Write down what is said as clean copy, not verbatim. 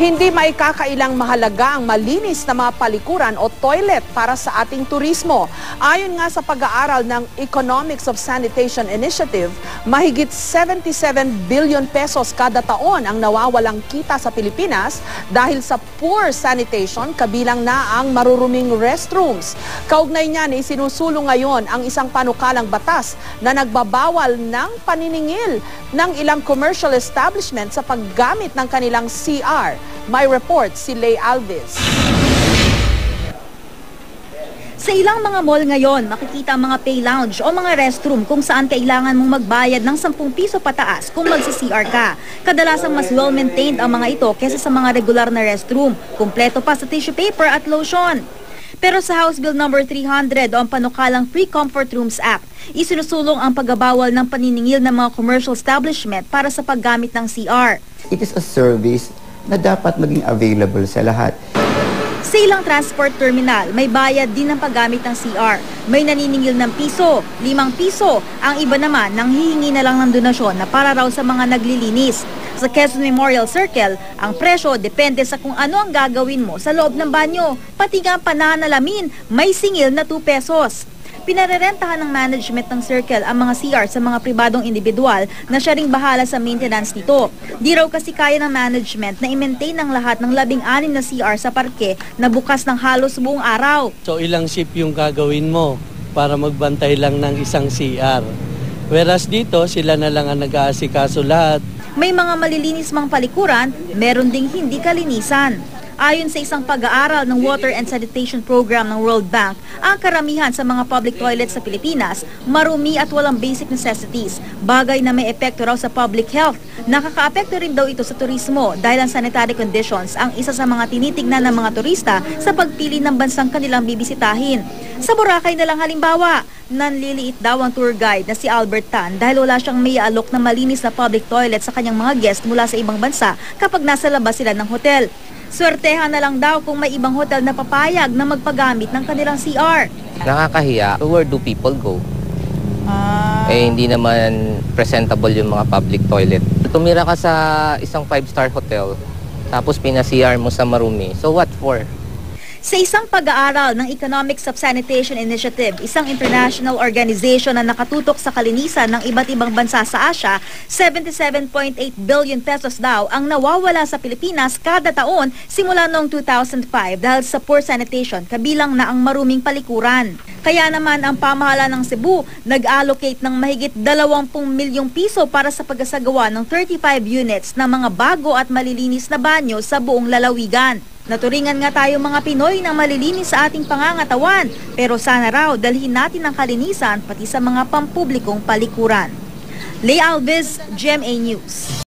Hindi maikakailang mahalaga ang malinis na mga palikuran o toilet para sa ating turismo. Ayon nga sa pag-aaral ng Economics of Sanitation Initiative, mahigit 77 billion pesos kada taon ang nawawalang kita sa Pilipinas dahil sa poor sanitation, kabilang na ang maruruming restrooms. Kaugnay niyan, isinusulong ngayon ang isang panukalang batas na nagbabawal ng paniningil ng ilang commercial establishment sa paggamit ng kanilang CR. May report si Lay Alves. Sa ilang mga mall ngayon, makikita ang mga pay lounge o mga restroom kung saan kailangan mong magbayad ng 10 piso pataas kung magsi-CR ka. Kadalasang mas well-maintained ang mga ito kesa sa mga regular na restroom. Kumpleto pa sa tissue paper at lotion. Pero sa House Bill No. 300 o ang panukalang Free Comfort Rooms Act, isinusulong ang pagbabawal ng paniningil ng mga commercial establishment para sa paggamit ng CR. It is a service na dapat maging available sa lahat. Sa ilang transport terminal, may bayad din ng paggamit ng CR. May naniningil ng piso, 5 piso. Ang iba naman nang hihingi na lang ng donasyon na para raw sa mga naglilinis. Sa Quezon Memorial Circle, ang presyo depende sa kung ano ang gagawin mo sa loob ng banyo. Pati nga pananalamin, may singil na 2 pesos. Pinarerentahan ng management ng Circle ang mga CR sa mga pribadong individual na siya ring bahala sa maintenance nito. Di raw kasi kaya ng management na i-maintain ang lahat ng 16 na CR sa parke na bukas ng halos buong araw. So ilang shift yung gagawin mo para magbantay lang ng isang CR. Whereas dito, sila na lang ang nag-aasikaso lahat. May mga malilinis mang palikuran, meron ding hindi kalinisan. Ayon sa isang pag-aaral ng Water and Sanitation Program ng World Bank, ang karamihan sa mga public toilets sa Pilipinas, marumi at walang basic necessities, bagay na may epekto raw sa public health. Nakakaapekto rin daw ito sa turismo dahil ang sanitary conditions ang isa sa mga tinitignan ng mga turista sa pagpili ng bansang kanilang bibisitahin. Sa Boracay na lang halimbawa, nanliliit daw ang tour guide na si Albert Tan dahil wala siyang may alok na malinis na public toilet sa kanyang mga guest mula sa ibang bansa kapag nasa labas sila ng hotel. Swertehan na lang daw kung may ibang hotel na papayag na magpagamit ng kanilang CR. Nakakahiya. Where do people go? Hindi naman presentable yung mga public toilet. Tumira ka sa isang 5-star hotel, tapos pina-CR mo sa marumi. So what for? Sa isang pag-aaral ng Economics of Sanitation Initiative, isang international organization na nakatutok sa kalinisan ng iba't ibang bansa sa Asia, 77.8 billion pesos daw ang nawawala sa Pilipinas kada taon simula noong 2005 dahil sa poor sanitation, kabilang na ang maruming palikuran. Kaya naman ang pamahalaan ng Cebu nag-allocate ng mahigit 20 milyong piso para sa pagkasagawa ng 35 units ng mga bago at malilinis na banyo sa buong lalawigan. Naturingan nga tayo mga Pinoy na malilinis sa ating pangangatawan, pero sana raw dalhin natin ang kalinisan pati sa mga pampublikong palikuran. Lay Alves, GMA News.